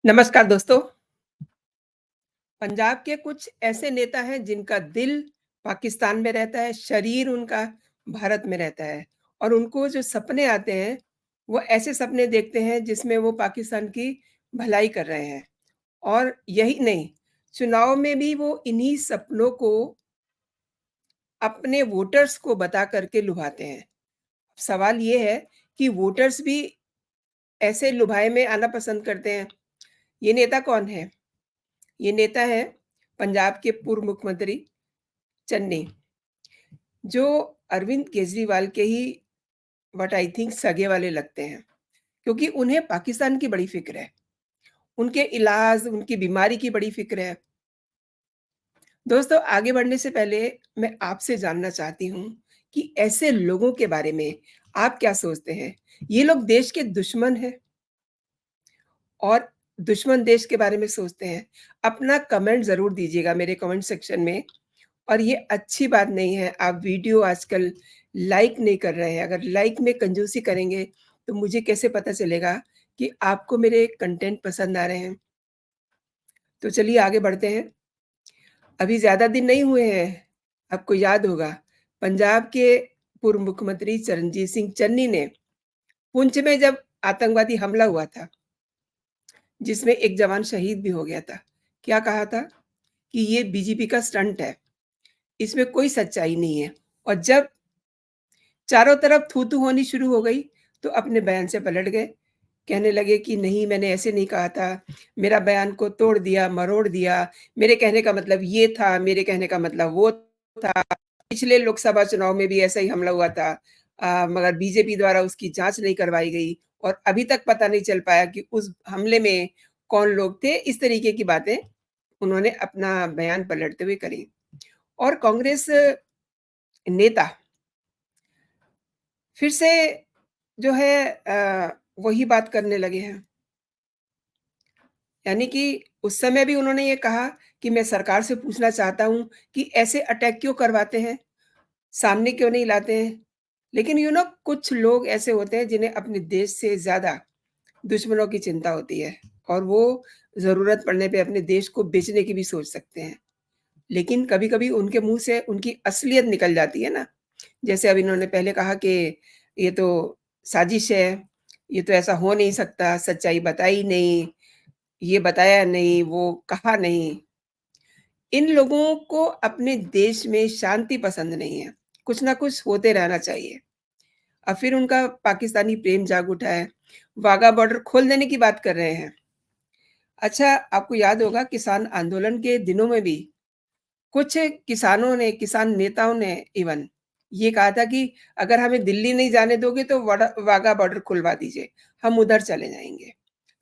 नमस्कार दोस्तों। पंजाब के कुछ ऐसे नेता हैं जिनका दिल पाकिस्तान में रहता है, शरीर उनका भारत में रहता है और उनको जो सपने आते हैं, वो ऐसे सपने देखते हैं जिसमें वो पाकिस्तान की भलाई कर रहे हैं। और यही नहीं, चुनाव में भी वो इन्हीं सपनों को अपने वोटर्स को बता कर के लुभाते हैं। सवाल ये है कि वोटर्स भी ऐसे लुभाए में आना पसंद करते हैं। ये नेता कौन है? ये नेता है पंजाब के पूर्व मुख्यमंत्री चन्नी, जो अरविंद केजरीवाल के ही व्हाट आई थिंक सगे वाले लगते हैं, क्योंकि उन्हें पाकिस्तान की बड़ी फ़िक्र है। उनके इलाज, उनकी बीमारी की बड़ी फ़िक्र है। दोस्तों, आगे बढ़ने से पहले मैं आपसे जानना चाहती हूँ कि ऐसे लोगों के बारे में आप क्या सोचते हैं? ये लोग देश के दुश्मन हैं और दुश्मन देश के बारे में सोचते हैं। अपना कमेंट ज़रूर दीजिएगा मेरे कमेंट सेक्शन में। और ये अच्छी बात नहीं है, आप वीडियो आजकल लाइक नहीं कर रहे हैं। अगर लाइक में कंजूसी करेंगे, तो मुझे कैसे पता चलेगा कि आपको मेरे कंटेंट पसंद आ रहे हैं? तो चलिए आगे बढ़ते हैं। अभी ज़्यादा दिन नहीं हुए हैं, आपको याद होगा, पंजाब के पूर्व मुख्यमंत्री चरणजीत सिंह चन्नी ने पुंछ में जब आतंकवादी हमला हुआ था, जिसमें एक जवान शहीद भी हो गया था, क्या कहा था? कि ये बीजेपी का स्टंट है, इसमें कोई सच्चाई नहीं है। और जब चारों तरफ थू-थू होनी शुरू हो गई, तो अपने बयान से पलट गए। कहने लगे कि नहीं मैंने ऐसे नहीं कहा था, मेरा बयान को तोड़ दिया, मरोड़ दिया, मेरे कहने का मतलब ये था, मेरे कहने का मतलब वो था। पिछले लोकसभा चुनाव में भी ऐसा ही हमला हुआ था मगर बीजेपी द्वारा उसकी जाँच नहीं करवाई गई और अभी तक पता नहीं चल पाया कि उस हमले में कौन लोग थे। इस तरीके की बातें उन्होंने अपना बयान पलटते हुए करी। और कांग्रेस नेता फिर से जो है वही बात करने लगे हैं। यानी कि उस समय भी उन्होंने ये कहा कि मैं सरकार से पूछना चाहता हूँ कि ऐसे अटैक क्यों करवाते हैं? सामने क्यों नहीं लाते हैं? लेकिन कुछ लोग ऐसे होते हैं जिन्हें अपने देश से ज़्यादा दुश्मनों की चिंता होती है और वो ज़रूरत पड़ने पे अपने देश को बेचने की भी सोच सकते हैं। लेकिन कभी-कभी उनके मुँह से उनकी असलियत निकल जाती है ना। जैसे अब इन्होंने पहले कहा कि ये तो साजिश है, ये तो ऐसा हो नहीं सकता, सच्चाई बताई नहीं, ये बताया नहीं, वो कहा नहीं। इन लोगों को अपने देश में शांति पसंद नहीं है, कुछ ना कुछ होते रहना चाहिए। अब फिर उनका पाकिस्तानी प्रेम जाग उठा है, वाघा बॉर्डर खोल देने की बात कर रहे हैं। अच्छा, आपको याद होगा किसान आंदोलन के दिनों में भी कुछ किसानों ने, किसान नेताओं ने इवन ये कहा था कि अगर हमें दिल्ली नहीं जाने दोगे तो वाघा बॉर्डर खुलवा दीजिए, हम उधर चले जाएँगे।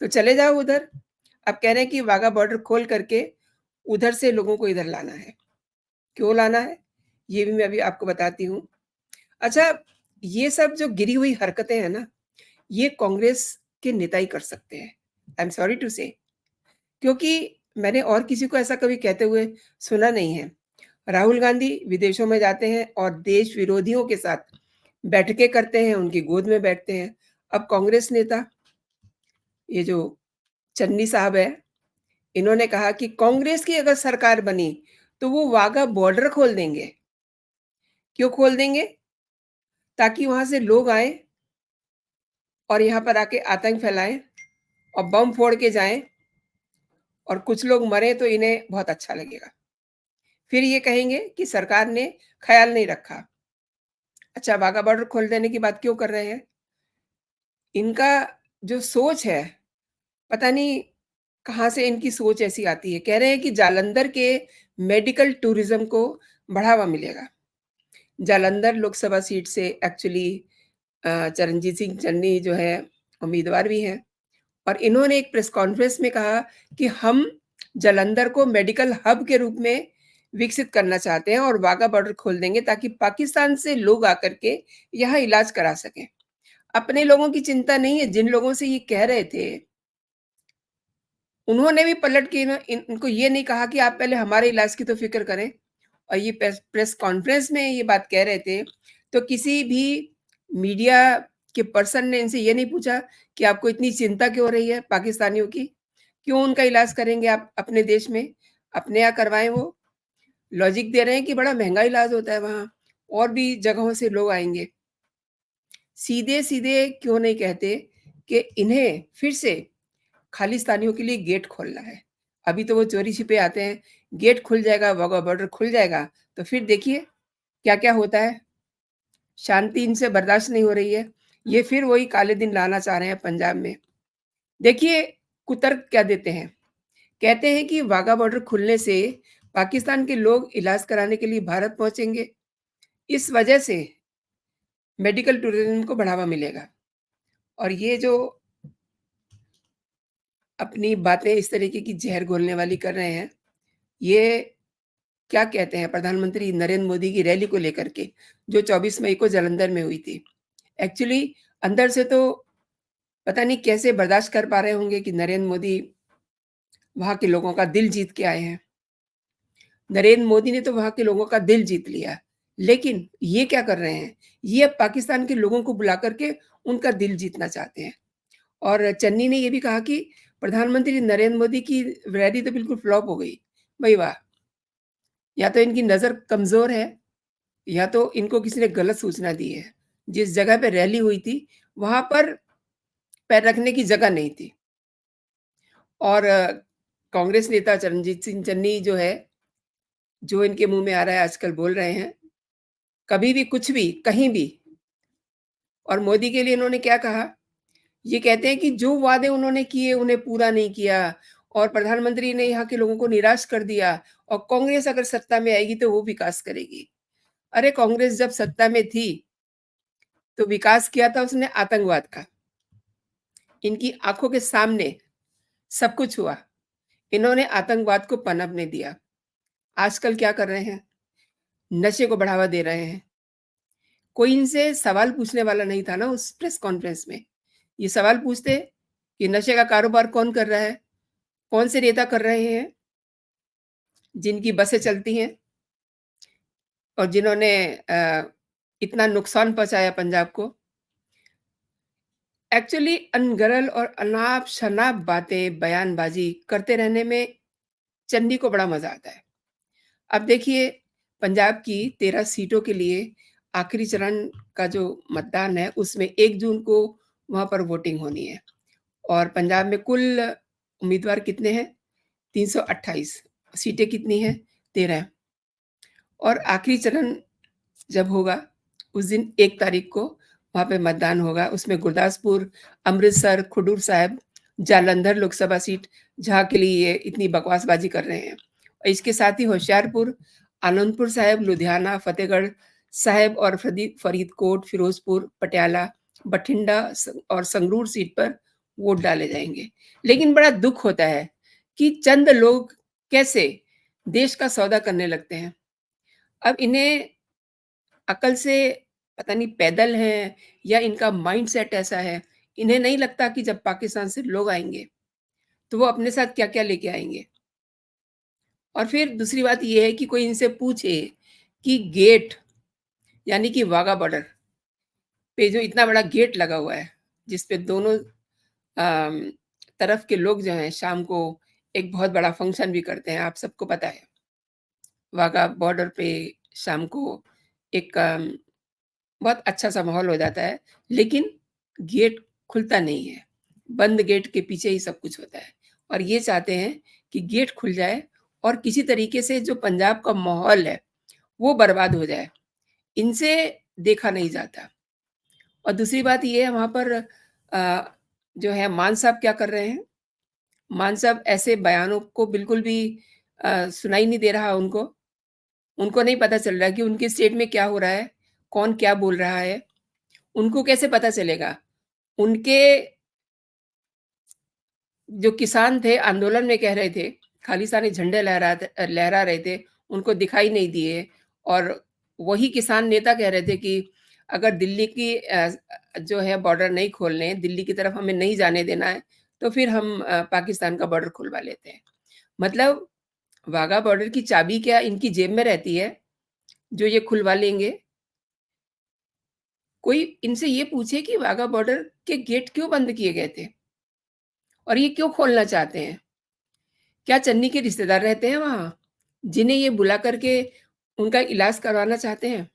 तो चले जाओ उधर। अब कह रहे हैं कि वाघा बॉर्डर खोल करके उधर से लोगों को इधर लाना है। क्यों लाना है? ये भी मैं अभी आपको बताती हूँ। अच्छा, ये सब जो गिरी हुई हरकतें हैं ना, ये कांग्रेस के नेता ही कर सकते हैं। आई एम सॉरी टू से क्योंकि मैंने और किसी को ऐसा कभी कहते हुए सुना नहीं है। राहुल गांधी विदेशों में जाते हैं और देश विरोधियों के साथ बैठकें करते हैं, उनकी गोद में बैठते हैं। अब कांग्रेस नेता ये जो चन्नी साहब है, इन्होंने कहा कि कांग्रेस की अगर सरकार बनी, तो वो वाघा बॉर्डर खोल देंगे। क्यों खोल देंगे? ताकि वहाँ से लोग आएँ और यहाँ पर आके आतंक फैलाएँ और बम फोड़ के जाएँ और कुछ लोग मरें तो इन्हें बहुत अच्छा लगेगा। फिर ये कहेंगे कि सरकार ने ख़्याल नहीं रखा। अच्छा, वाघा बॉर्डर खोल देने की बात क्यों कर रहे हैं? इनका जो सोच है, पता नहीं कहाँ से इनकी सोच ऐसी आती है। कह रहे हैं कि जालंधर के मेडिकल टूरिज़्म को बढ़ावा मिलेगा। जालंधर लोकसभा सीट से एक्चुअली चरणजीत सिंह चन्नी जो है उम्मीदवार भी हैं और इन्होंने एक प्रेस कॉन्फ्रेंस में कहा कि हम जालंधर को मेडिकल हब के रूप में विकसित करना चाहते हैं और वाघा बॉर्डर खोल देंगे ताकि पाकिस्तान से लोग आकर के यहाँ इलाज करा सकें। अपने लोगों की चिंता नहीं है, जिन लोगों से ये कह रहे थे, उन्होंने भी पलट के ना इनको ये नहीं कहा कि आप पहले हमारे इलाज की तो फ़िक्र करें और ये प्रेस प्रेस कॉन्फ्रेंस में ये बात कह रहे थे, तो किसी भी मीडिया के पर्सन ने इनसे ये नहीं पूछा कि आपको इतनी चिंता क्यों हो रही है पाकिस्तानियों की? क्यों उनका इलाज करेंगे आप अपने देश में? अपने यहाँ करवाएँ वो। लॉजिक दे रहे हैं कि बड़ा महँगा इलाज होता है वहाँ, और भी जगहों से लोग आएँगे। सीधे-सीधे क्यों नहीं कहते कि इन्हें फिर से खालिस्तानियों के लिए गेट खोलना है। अभी तो वो चोरी-छिपे आते हैं, गेट खुल जाएगा, वाघा बॉर्डर खुल जाएगा, तो फिर देखिए क्या-क्या होता है। शांति इनसे बर्दाश्त नहीं हो रही है। ये फिर वही काले दिन लाना चाह रहे हैं पंजाब में। देखिए, कुतर्क क्या देते हैं, कहते हैं कि वाघा बॉर्डर खुलने से पाकिस्तान के लोग इलाज कराने के लिए भारत पहुँचेंगे। इस वजह से मेडिकल टूरिज़्म को बढ़ावा मिलेगा। और ये जो अपनी बातें इस तरीके की ज़हर घोलने वाली कर रहे हैं, ये क्या कहते हैं प्रधानमंत्री नरेंद्र मोदी की रैली को लेकर के, जो 24 मई को जालंधर में हुई थी। एक्चुअली अंदर से तो पता नहीं कैसे बर्दाश्त कर पा रहे होंगे कि नरेंद्र मोदी वहाँ के लोगों का दिल जीत के आए हैं। नरेंद्र मोदी ने तो वहाँ के लोगों का दिल जीत लिया। लेकिन ये क्या कर रहे हैं? ये अब पाकिस्तान के लोगों को बुला कर के उनका दिल जीतना चाहते हैं। और चन्नी ने ये भी कहा कि प्रधानमंत्री नरेंद्र मोदी की रैली तो बिल्कुल फ्लॉप हो गई। भई वाह! या तो इनकी नज़र कमज़ोर है, या तो इनको किसी ने गलत सूचना दी है। जिस जगह पे रैली हुई थी, वहाँ पर पैर रखने की जगह नहीं थी। और कांग्रेस नेता चरणजीत सिंह चन्नी जो है, जो इनके मुँह में आ रहा है आजकल बोल रहे हैं, कभी भी कुछ भी, कहीं भी। और मोदी के लिए इन्होंने क्या कहा? ये कहते हैं कि जो वादे उन्होंने किए उन्हें पूरा नहीं किया, और प्रधानमंत्री ने यहाँ के लोगों को निराश कर दिया, और कांग्रेस अगर सत्ता में आएगी तो वो विकास करेगी। अरे कांग्रेस जब सत्ता में थी, तो विकास किया था उसने आतंकवाद का। इनकी आँखों के सामने सब कुछ हुआ। इन्होंने आतंकवाद को पनपने दिया। आजकल क्या कर रहे हैं? नशे को बढ़ावा दे रहे हैं। कोई इनसे सवाल पूछने वाला नहीं था ना उस प्रेस कॉन्फ्रेंस में। ये सवाल पूछते कि नशे का कारोबार कौन कर रहा है? कौन से नेता कर रहे हैं, जिनकी बसें चलती हैं और जिन्होंने इतना नुकसान पहुँचाया पंजाब को। एक्चुअली अनगढ़ और अनाप-शनाप बातें, बयानबाज़ी करते रहने में चन्नी को बड़ा मज़ा आता है। अब देखिए, पंजाब की 13 सीटों के लिए आखिरी चरण का जो मतदान है, उसमें 1 जून को वहाँ पर वोटिंग होनी है, और पंजाब में कुल उम्मीदवार कितने हैं? 328। सीटें कितनी हैं? 13। और आखिरी चरण जब होगा, उस दिन 1 तारीख को वहाँ पे मतदान होगा। उसमें गुरदासपुर, अमृतसर, खडूर साहिब, जालंधर लोकसभा सीट, जहाँ के लिए ये इतनी बकवासबाज़ी कर रहे हैं। और इसके साथ ही होशियारपुर, आनंदपुर साहिब, लुधियाना, फ़तेहगढ़ साहिब और फरीदकोट, फ़िरोज़पुर, पटियाला, बठिंडा और संगरूर सीट पर वोट डाले जाएँगे। लेकिन बड़ा दुःख होता है कि चंद लोग कैसे देश का सौदा करने लगते हैं। अब इन्हें अकल से पता नहीं पैदल हैं, या इनका माइंडसेट ऐसा है, इन्हें नहीं लगता कि जब पाकिस्तान से लोग आएँगे, तो वो अपने साथ क्या-क्या लेके आएँगे। और फिर दूसरी बात ये है कि कोई इनसे पूछे कि गेट, यानी कि वाघा बॉर्डर पे जो इतना बड़ा गेट लगा हुआ है, जिस पे दोनों अम, तरफ के लोग जो हैं शाम को एक बहुत बड़ा फंक्शन भी करते हैं, आप सबको पता है। वाघा बॉर्डर पे शाम को एक बहुत अच्छा-सा माहौल हो जाता है, लेकिन गेट खुलता नहीं है। बंद गेट के पीछे ही सब कुछ होता है, और ये चाहते हैं कि गेट खुल जाए और किसी तरीके से जो पंजाब का माहौल है, वो बर्बाद हो जाए। इनसे देखा नहीं जाता। और दूसरी बात ये है वहाँ पर जो है मान साहब क्या कर रहे हैं? मान साहब ऐसे बयानों को बिल्कुल भी सुनाई नहीं दे रहा उनको। उनको नहीं पता चल रहा कि उनके स्टेट में क्या हो रहा है, कौन क्या बोल रहा है। उनको कैसे पता चलेगा? उनके जो किसान थे आंदोलन में कह रहे थे, खालिस्तानी झंडे लहरा रहे थे, उनको दिखाई नहीं दिए, और वही किसान नेता कह रहे थे कि अगर दिल्ली की जो है बॉर्डर नहीं खोलने, दिल्ली की तरफ हमें नहीं जाने देना है, तो फिर हम पाकिस्तान का बॉर्डर खुलवा लेते हैं। मतलब वाघा बॉर्डर की चाबी क्या इनकी जेब में रहती है, जो ये खुलवा लेंगे? कोई इनसे ये पूछे कि वाघा बॉर्डर के गेट क्यों बंद किए गए थे? और ये क्यों खोलना चाहते हैं? क्या चन्नी के रिश्तेदार रहते हैं वहाँ, जिन्हें ये बुला कर के उनका इलाज करवाना चाहते हैं?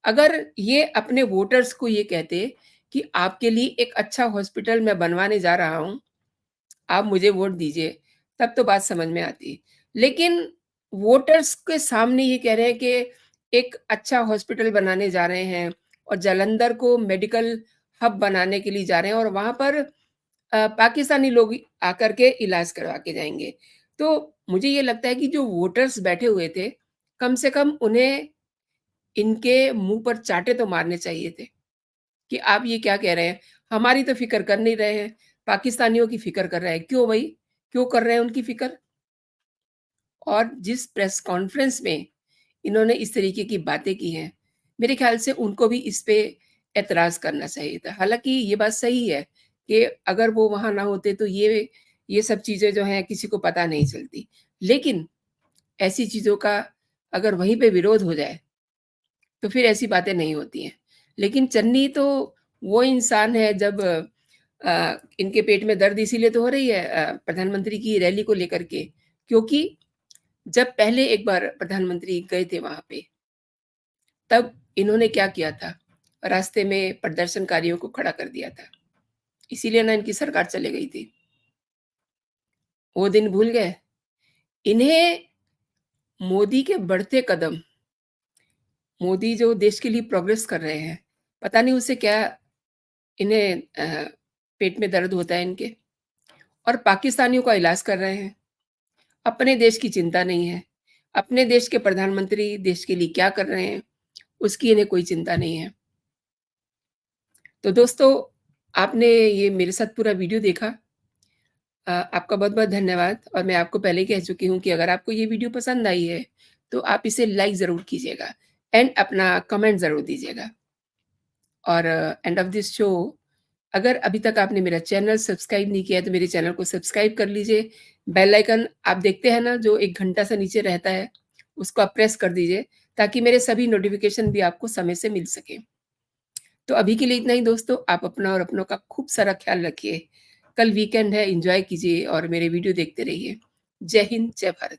अगर ये अपने वोटर्स को ये कहते कि आपके लिए एक अच्छा हॉस्पिटल मैं बनवाने जा रहा हूँ, आप मुझे वोट दीजिए, तब तो बात समझ में आती। लेकिन वोटर्स के सामने ये कह रहे हैं कि एक अच्छा हॉस्पिटल बनाने जा रहे हैं और जालंधर को मेडिकल हब बनाने के लिए जा रहे हैं और वहाँ पर पाकिस्तानी लोग आकर के इलाज करवा के जाएँगे। तो मुझे ये लगता है कि जो वोटर्स बैठे हुए थे, कम से कम उन्हें इनके मुँह पर चाँटे तो मारने चाहिए थे, कि आप ये क्या कह रहे हैं? हमारी तो फ़िक्र कर नहीं रहे हैं, पाकिस्तानियों की फ़िक्र कर रहे हैं। क्यों भई? क्यों कर रहे हैं उनकी फ़िक्र? और जिस प्रेस कॉन्फ्रेंस में इन्होंने इस तरीके की बातें की हैं, मेरे ख़्याल से उनको भी इस पे ऐतराज़ करना चाहिए था। हालाँकि ये बात सही है कि अगर वो वहाँ ना होते तो ये सब चीज़ें जो हैं किसी को पता नहीं चलती। लेकिन ऐसी चीज़ों का अगर वहीं पे विरोध हो जाए, तो फिर ऐसी बातें नहीं होती हैं। लेकिन चन्नी तो वो इंसान है जब इनके पेट में दर्द इसीलिए तो हो रही है प्रधानमंत्री की रैली को लेकर के, क्योंकि जब पहले एक बार प्रधानमंत्री गए थे वहाँ पे, तब इन्होंने क्या किया था? रास्ते में प्रदर्शनकारियों को खड़ा कर दिया था। इसीलिए ना इनकी सरकार चली गई थी। वो दिन भूल गए? इन्हें मोदी के बढ़ते कदम, मोदी जो देश के लिए प्रोग्रेस कर रहे हैं, पता नहीं उससे क्या इन्हें पेट में दर्द होता है इनके और पाकिस्तानियों का इलाज कर रहे हैं। अपने देश की चिंता नहीं है। अपने देश के प्रधानमंत्री देश के लिए क्या कर रहे हैं, उसकी इन्हें कोई चिंता नहीं है। तो दोस्तों, आपने ये मेरे साथ पूरा वीडियो देखा। आपका बहुत-बहुत धन्यवाद और मैं आपको पहले ही कह चुकी हूँ कि अगर आपको ये वीडियो पसंद आई है, तो आप इसे लाइक ज़रूर कीजिएगा एंड अपना कमेंट ज़रूर दीजिएगा। और एंड ऑफ दिस शो, अगर अभी तक आपने मेरा चैनल सब्सक्राइब नहीं किया है, तो मेरे चैनल को सब्सक्राइब कर लीजिए। बेल आइकन आप देखते हैं ना, जो एक घंटा सा नीचे रहता है, उसको आप प्रेस कर दीजिए, ताकि मेरे सभी नोटिफ़िकेशन भी आपको समय से मिल सकें। तो अभी के लिए इतना ही दोस्तों, आप अपना और अपनों का खूब सारा ख़्याल रखिए। कल वीकेंड है, एन्जॉय कीजिए और मेरे वीडियो देखते रहिए। जय हिंद, जय भारत।